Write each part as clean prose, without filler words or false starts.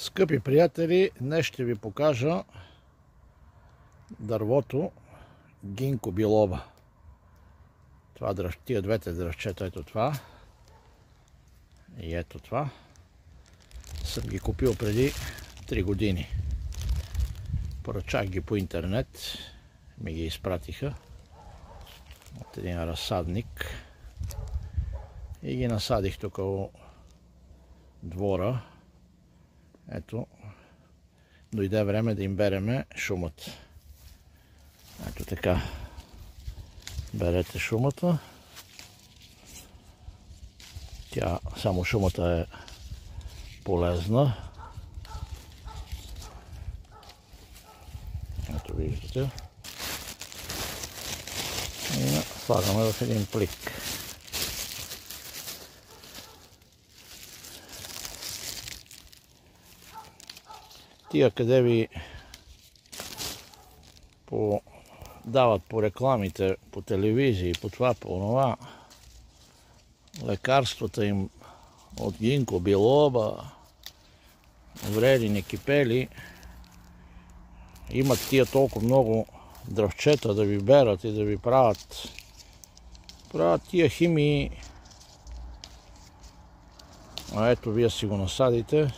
Скъпи приятели, днес ще ви покажа дървото гинко билоба. Тия двете дръвчета, ето това и ето това, съм ги купил преди 3 години. Поръчах ги по интернет, ми ги изпратиха от един разсадник и ги насадих тук у двора. Ето, дойде време да им береме шумата. Ето така. Берете шумата. Само шумата е полезна. Ето виждате. И слагаме в един плик. Тия, къде ви дават по рекламите, по телевизии, по това, по това, лекарствата им от гинко билоба, вредени кипели, имат тия толкова много дръвчета да ви берат и да ви правят тия химии. А ето, вие си го насадите,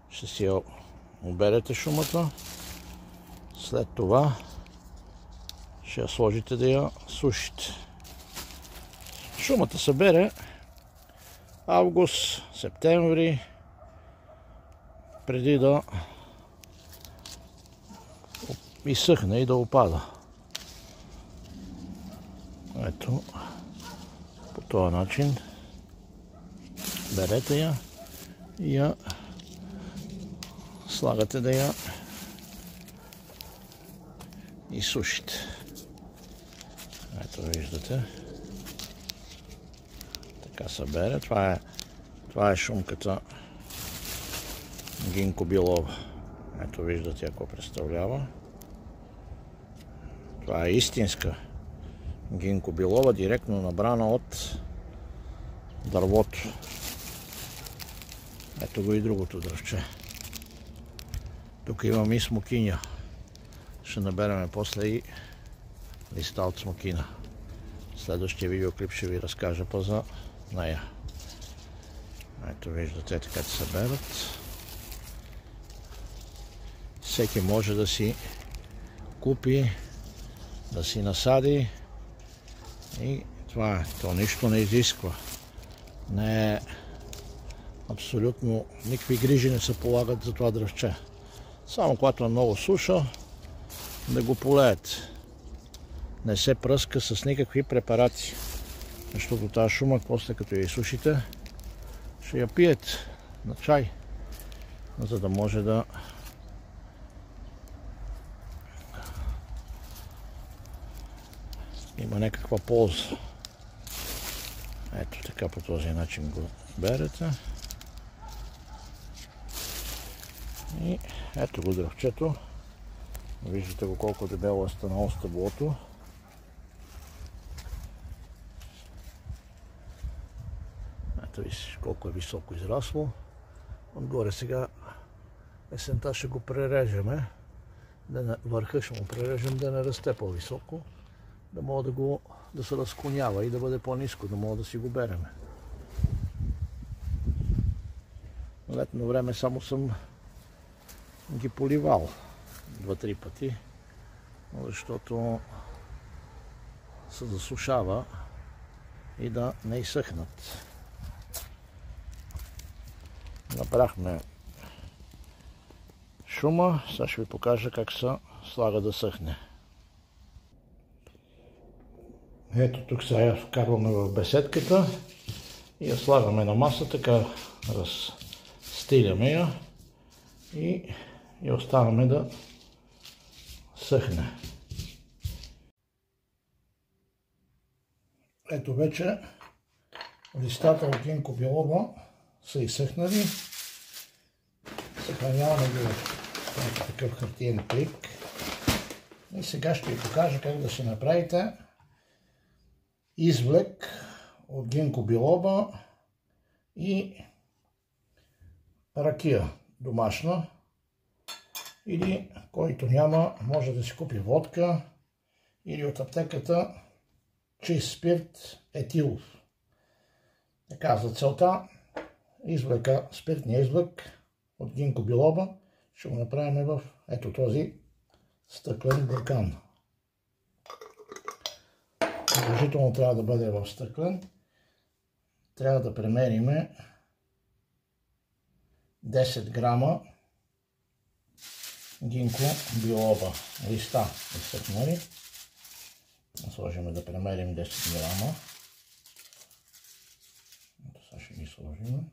ще си я оберете шумата, след това ще я сложите да я сушите. Шумата се бере август, септември, преди да изсъхне и да опада. Ето, по този начин берете я и я слагате да я изсушите. Ето виждате. Така се бере. Това е шумката гинко билоба. Ето виждате какво представлява. Това е истинска гинко билоба, директно набрана от дървото. Ето го и другото дръвче. Тук имам и смокиня. Ще набереме после и листа от смокина. Следващия видеоклип ще ви разкажа за нея. Ето виждате така се берат. Всеки може да си купи, да си насади и това е. То нищо не изисква. Не е абсолютно никакви грижи не се полагат за това дръвче. Само когато е много суша, да го полеете. Не се пръска с никакви препарати. Защото тази шума, после като я изсушите, ще я пиете на чай, за да може да има някаква полза. Ето така, по този начин го берете. И ето го дръвчето. Виждате го колко дебело е станало стъблото. Ето виж колко е високо израсло. Отгоре сега есента ще го прережеме. Върха ще му прережем да не расте по-високо. Да мога да се разклонява и да бъде по-ниско, да мога да си го береме. Летно време само съм ги поливал 2-3 пъти, защото се засушава и да не изсъхнат. Набрахме шума, сега ще ви покажа как се слага да съхне. Ето тук сега я вкарваме в беседката и я слагаме на маса, така разстиляме я и я оставяме да съхне. Ето вече листата от гинко билоба са изсъхнали. Съхраняваме ги в такъв хартиен плик. И сега ще ви покажа как да си направите извлек от гинко билоба и ракия. домашна. Или който няма, може да си купи водка или от аптеката чист спирт етилов. Така, за целта извлека спиртния извлек от гинко билоба. Ще го направим в ето този стъклен буркан. Задължително трябва да бъде в стъклен. Трябва да премерим 10 грама гинко билоба листа изсъкнали. Сложим да премерим 10 грама. Ето сега ще ги сложим.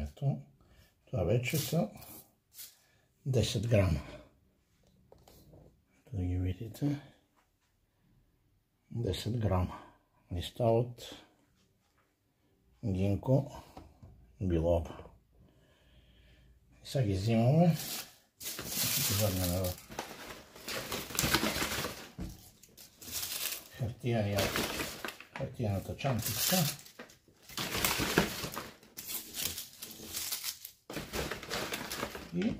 Ето, това вече са 10 грама. Да ги видите. 10 грама листа от гинко билоба. Сега ги взимаме. Ще ги върнем в хартияната чантичка. И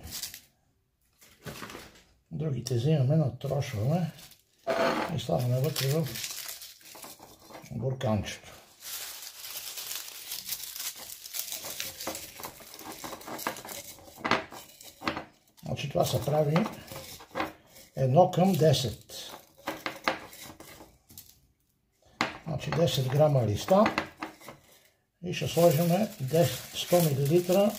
другите взимаме, натрошваме и слагаме вътре в бурканчето. Значи това се прави 1:10. Значи 10 грама листа и ще сложим 100 мл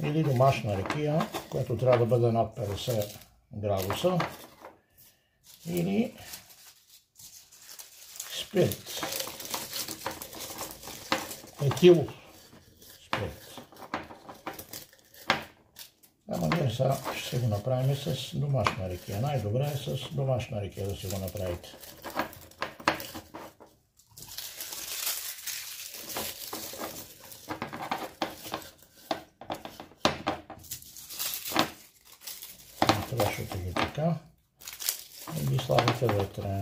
или домашна ракия, която трябва да бъде над 50 градуса, или спирт, етилов спирт. Ама ние сега ще си го направим с домашна ракия. Най-добре е с домашна ракия да си го направите. Трошите ги така и ги слагате вътре.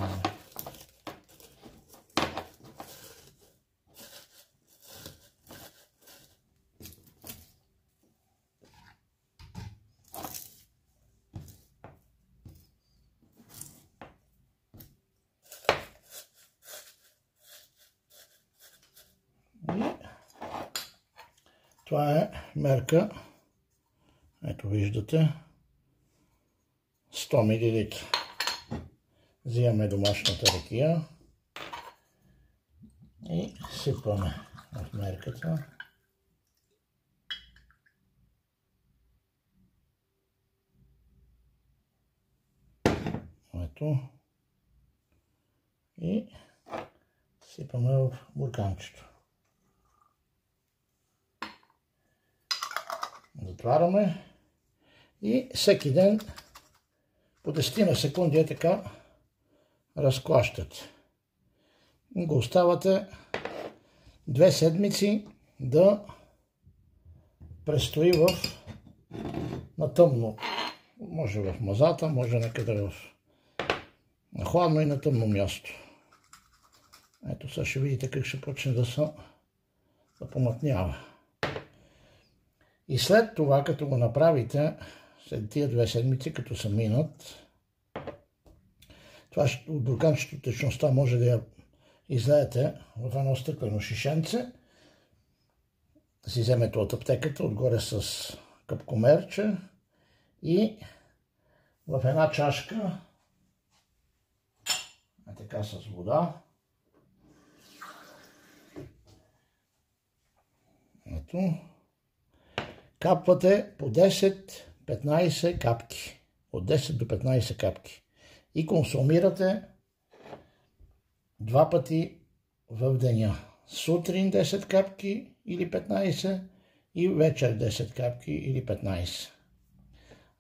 И това е мерка. Ето виждате. 100 мл. Взимаме домашната ракия и сипваме в мерката. Ето. И сипваме в бурканчето. Затваряме и всеки ден по 10 на секунди е така разклащате. Го оставате 2 седмици да престои на тъмно. Може в мазата, може някъде на хладно и на тъмно място. Ето сега ще видите как ще почне да помътнява. И след това, като го направите, след тия 2 седмици, като са минат, това от бурканчето течността може да я излеете в едно стъклено шишенце, да си вземете от аптеката, отгоре с капкомерче и в една чашка, така с вода, ето, капвате по 10-15 капки. От 10 до 15 капки. И консумирате 2 пъти в деня. Сутрин 10 капки или 15 и вечер 10 капки или 15.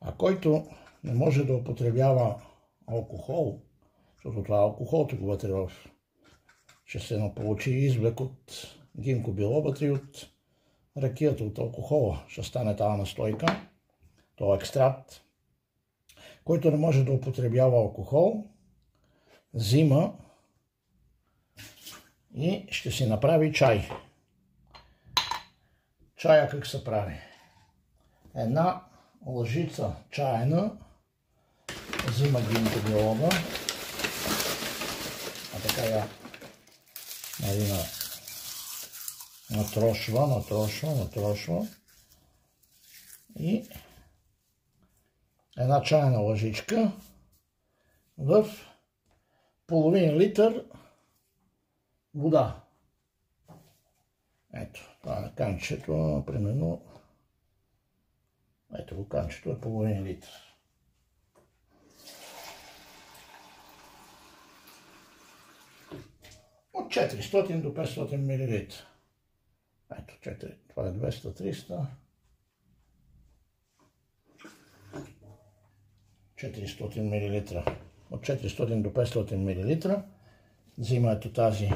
А който не може да употребява алкохол, защото това е алкохол тук вътре в ще се получи извлек от гинко билобата и от ракията, от алкохола. Ще стане тази настойка, този екстракт. Който не може да употребява алкохол, взима и ще си направи чай. Чая как се прави? Една лъжица чайна взима гинко билоба, а така я натрошва и една чайна лъжичка в половин литър вода. Ето, това е канчето, примерно, ето го канчето е половин литър. От 400 до 500 мл. Ето, това е 200-300. 400 мл. От 400 до 500 мл. Взима ето тази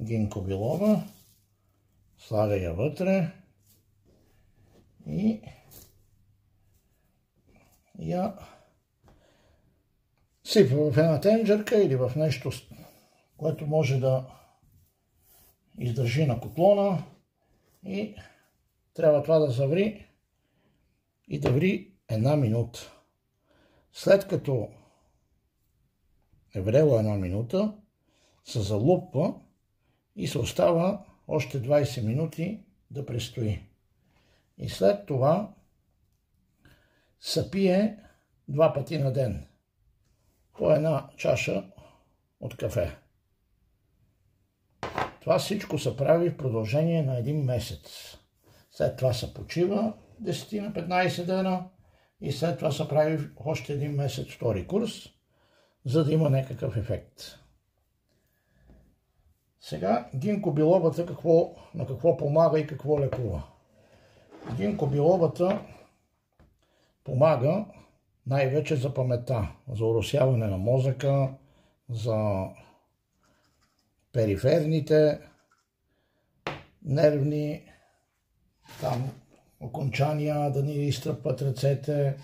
гинко билоба. Слага я вътре. И я сипва в една тенджерка или в нещо, което може да издържи на котлона, и трябва това да заври и да ври една минута. След като е врело една минута, се залупва и се остава още 20 минути да престои. И след това се пие 2 пъти на ден по една чаша от кафе. Това всичко се прави в продължение на 1 месец. След това се почива 10 на 15 дена и след това се прави още 1 месец втори курс, за да има някакъв ефект. Сега гинко билобата на какво помага и какво лекува. Гинко билобата помага най-вече за паметта, за оросяване на мозъка, за периферните нервни окончания, да ни изтръпват ръцете,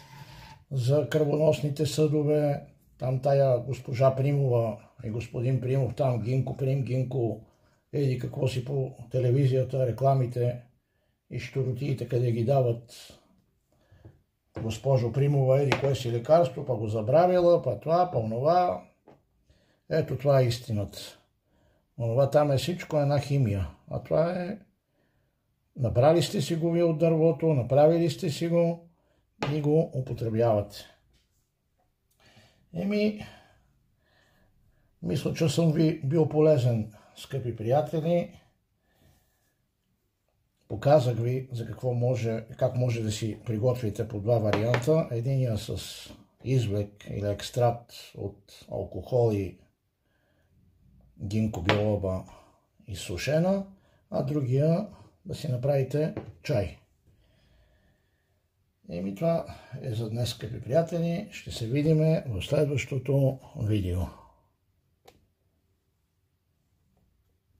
за кръвоносните съдове. Там тая госпожа Примова и господин Примов, там гинко, еди какво си по телевизията, рекламите и щуротиите, къде ги дават. Госпожо Примова, еди кое си лекарство, па го забравила, па това, па онова. Ето това е истината. Онова там е всичко една химия. А това е... Набрали сте си го ви от дървото, направили сте си го и го употребявате. Мисля, че съм ви бил полезен, скъпи приятели. Показах ви за как може да си приготвите по 2 варианта. Единия с извлек или екстракт от алкохол и гинко билоба изсушена, а другия да си направите чай. Това е за днес, скъпи приятели. Ще се видим в следващото видео.